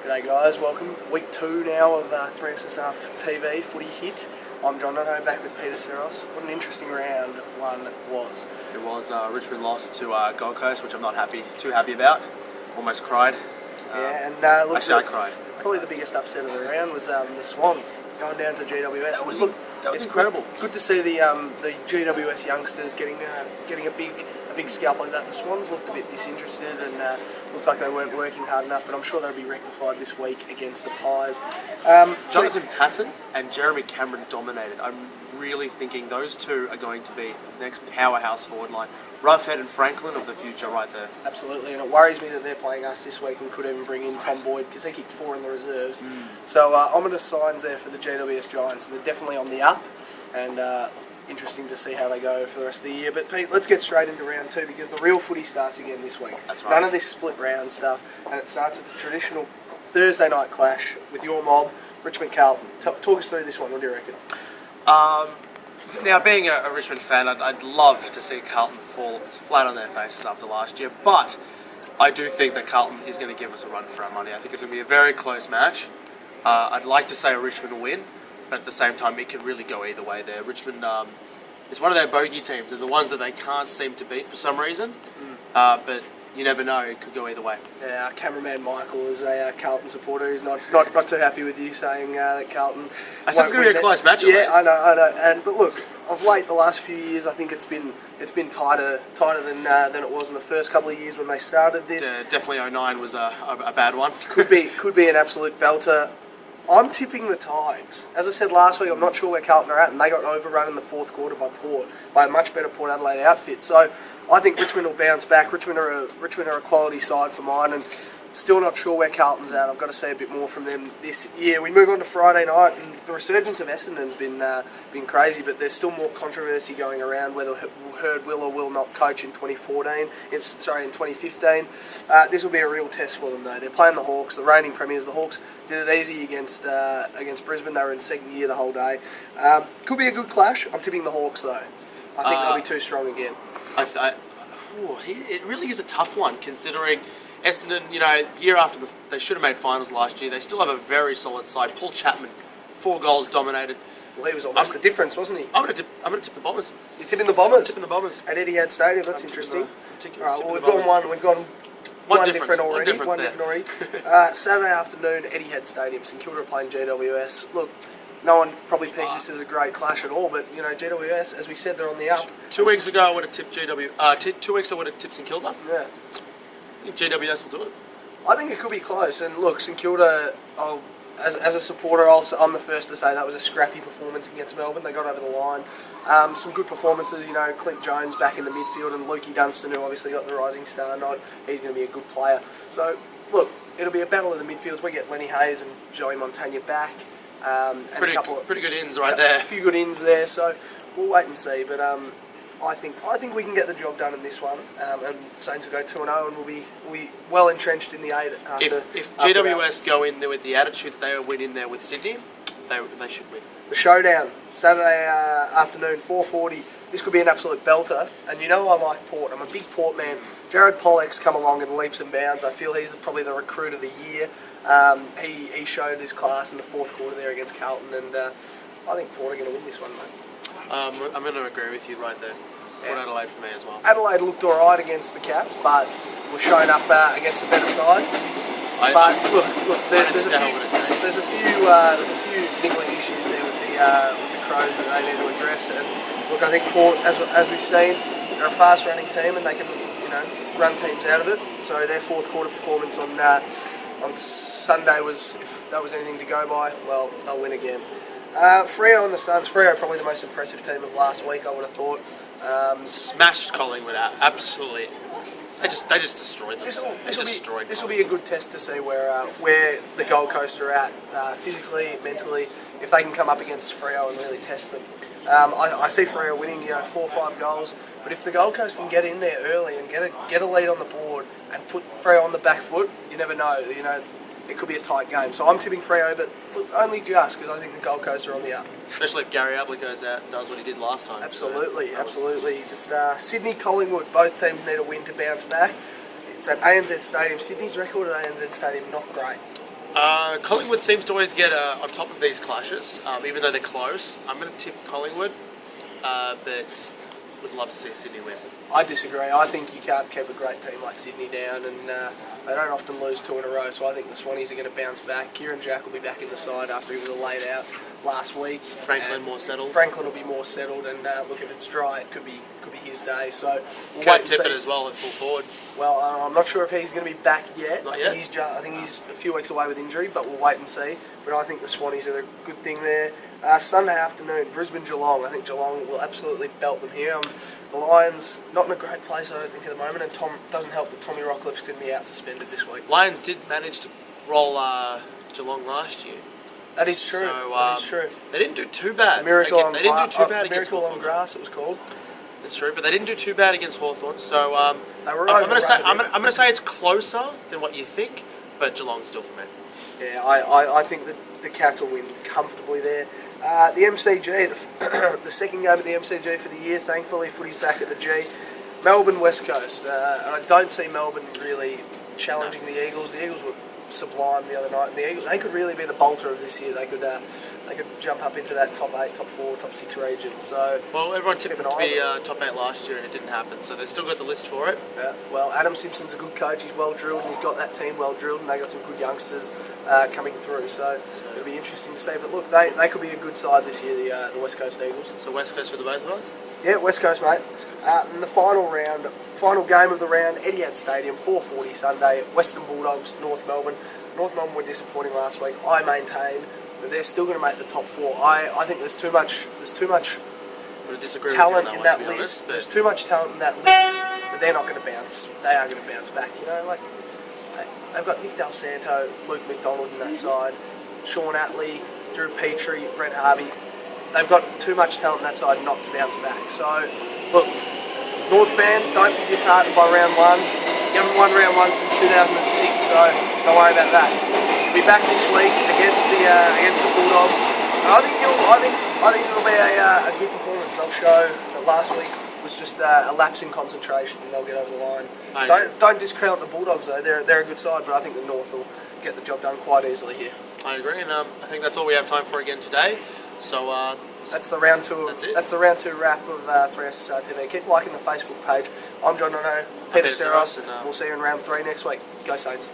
G'day guys, welcome. Week 2 now of 3SSRTV Footy Hit. I'm John Nono, back with Peter Seros. What an interesting round one was. It was. Richmond lost to Gold Coast, which I'm not too happy about. Almost cried. Yeah, and look, actually I cried. Probably the biggest upset of the round was the Swans going down to GWS. That was incredible. Good to see the GWS youngsters getting a big scalp like that. The Swans looked a bit disinterested and looked like they weren't working hard enough, but I'm sure they'll be rectified this week against the Pies. Jonathan Patton and Jeremy Cameron dominated. I'm really thinking those two are going to be the next powerhouse forward line. Roughhead and Franklin of the future right there. Absolutely, and it worries me that they're playing us this week and could even bring in Tom Boyd because he kicked 4 in the reserves. So ominous signs there for the GWS Giants. They're definitely on the up, and interesting to see how they go for the rest of the year. But Pete, let's get straight into round 2 because the real footy starts again this week. That's right. None of this split round stuff, and it starts with the traditional Thursday night clash with your mob, Richmond Carlton. Talk us through this one. What do you reckon? Now, being a Richmond fan, I'd love to see Carlton fall flat on their faces after last year, but I do think that Carlton is going to give us a run for our money. I think it's going to be a very close match. I'd like to say Richmond will win, but at the same time, it can really go either way there. Richmond is one of their bogey teams. They're the ones that they can't seem to beat for some reason, but you never know. It could go either way. Yeah, our cameraman Michael is a Carlton supporter. He's not too happy with you saying that Carlton. I said it's going to be a close match. Yeah, I know. But look, of late, the last few years, I think it's been tighter than it was in the first couple of years when they started this. Definitely 09 was a bad one. could be an absolute belter. I'm tipping the Tigers. As I said last week, I'm not sure where Carlton are at, and they got overrun in the fourth quarter by Port, by a much better Port Adelaide outfit. So I think Richmond will bounce back. Richmond are a quality side for mine, and still not sure where Carlton's at. I've got to see a bit more from them this year. We move on to Friday night, and the resurgence of Essendon's been crazy, but there's still more controversy going around whether Hurd will or will not coach in 2015. This will be a real test for them, though. They're playing the Hawks, the reigning premiers. The Hawks did it easy against Brisbane. They were in second gear the whole day. Could be a good clash. I'm tipping the Hawks, though. I think they'll be too strong again. It really is a tough one, considering Essendon, year after they should have made finals last year, they still have a very solid side. Paul Chapman, 4 goals dominated. Well, he was almost the difference, wasn't he? I'm going to tip the Bombers. You're tipping the Bombers? I'm tipping the Bombers. At Etihad Stadium, that's interesting. All right, we've gone one different already. Saturday afternoon, Etihad Stadium. St Kilda are playing GWS. Look, no one probably pegs this as a great clash at all, but GWS, as we said, they're on the up. 2 weeks ago, I would have tipped 2 weeks I would have tipped St Kilda. Yeah. I think GWS will do it. I think it could be close. And look, St Kilda, as a supporter, I'm the first to say that was a scrappy performance against Melbourne. They got over the line. Some good performances, Clint Jones back in the midfield and Lukey Dunstan, who obviously got the Rising Star nod. He's going to be a good player. So, look, it'll be a battle of the midfields. We get Lenny Hayes and Joey Montagna back. And pretty good ins right there. A few good ins there, so we'll wait and see. But I think we can get the job done in this one, and Saints will go 2-0, and we'll be well entrenched in the 8. If GWS go in there with the attitude that they went in there with Sydney, they should win. The showdown, Saturday afternoon, 4:40. This could be an absolute belter, and I like Port. I'm a big Port man. Jared Pollock's come along in leaps and bounds. I feel he's probably the recruit of the year. He showed his class in the fourth quarter there against Carlton, and I think Port are going to win this one, mate. I'm going to agree with you right there. Port Adelaide for me as well. Adelaide looked alright against the Cats, but were showing up against a better side. There's a few niggling issues there with the Crows that they need to address. And look, I think Port, as we've seen, they're a fast-running team and they can run teams out of it. So their fourth quarter performance on Sunday was, if that was anything to go by, well, they'll win again. Freo and the Suns. Freo probably the most impressive team of last week, I would have thought. Smashed Collingwood out, absolutely. They just destroyed them. This will be a good test to see where the Gold Coast are at physically, mentally, if they can come up against Freo and really test them. I see Freo winning 4 or 5 goals, but if the Gold Coast can get in there early and get a lead on the board and put Freo on the back foot, you never know. It could be a tight game. So I'm tipping Freo, but look, only just because I think the Gold Coast are on the up. Especially if Gary Ablett goes out and does what he did last time. Absolutely. He's just Sydney, Collingwood. Both teams need a win to bounce back. It's at ANZ Stadium. Sydney's record at ANZ Stadium not great. Collingwood seems to always get on top of these clashes, even though they're close. I'm going to tip Collingwood, but would love to see Sydney win. I disagree. I think you can't keep a great team like Sydney down, and they don't often lose 2 in a row, so I think the Swannies are going to bounce back. Kieran Jack will be back in the side after he was laid out last week. Franklin more settled. Franklin will be more settled, and look, if it's dry, it could be his day. So we'll Kurt wait and Tippett see. as well at full forward. Well, I'm not sure if he's going to be back yet. Not yet? I think he's a few weeks away with injury, but we'll wait and see. But I think the Swannies are a good thing there. Sunday afternoon, Brisbane-Geelong. I think Geelong will absolutely belt them here. The Lions, not in a great place, I don't think, at the moment, and doesn't help that Tommy Rockliff's going to be out suspended this week. Lions did manage to roll Geelong last year. That is true. So, that is true. They didn't do too bad. Miracle on against Miracle on Hawthorn. Grass, it was called. That's true, but they didn't do too bad against Hawthorn. So They were I'm going overrated. to say it's closer than what you think, but Geelong's still for me. Yeah, I think that the Cats will win comfortably there. The MCG, the second game of the MCG for the year, thankfully, footy's back at the G. Melbourne, West Coast. And I don't see Melbourne really challenging the Eagles. The Eagles were sublime the other night. And the Eagles, they could really be the bolter of this year. They could jump up into that top 8, top 4, top 6 region. So Well, everyone tipped them to be eye on top 8 last year, and it didn't happen. So they've still got the list for it. well, Adam Simpson's a good coach. He's well drilled, and he's got that team well drilled, and they got some good youngsters coming through. So it'll be interesting to see. But look, they could be a good side this year, the West Coast Eagles. So West Coast for the both of us? Yeah, West Coast, mate. And the final game of the round, Etihad Stadium, 4:40 Sunday. Western Bulldogs, North Melbourne. North Melbourne were disappointing last week. I maintain that they're still going to make the top 4. I think there's too much I'm going to disagree talent with you in on that that one, list. to be There's honest, too much talent in that list, but they're not going to bounce. They are going to bounce back. You know, like they've got Nick Del Santo, Luke McDonald in that side, Sean Atley, Drew Petrie, Brett Harvey. They've got too much talent in that side not to bounce back. So, look, North fans, don't be disheartened by round 1. You haven't won round 1 since 2006, so don't worry about that. We'll be back this week against the Bulldogs. And I think it'll be a good performance. They'll show that last week was just a lapse in concentration, and they'll get over the line. Don't discount the Bulldogs though. They're a good side, but I think the North will get the job done quite easily here. I agree, and I think that's all we have time for again today. So that's the round 2. That's it. That's the round 2 wrap of 3SSRTV. Keep liking the Facebook page. I'm John Nono, Peter Seros, and we'll see you in round 3 next week. Go Saints.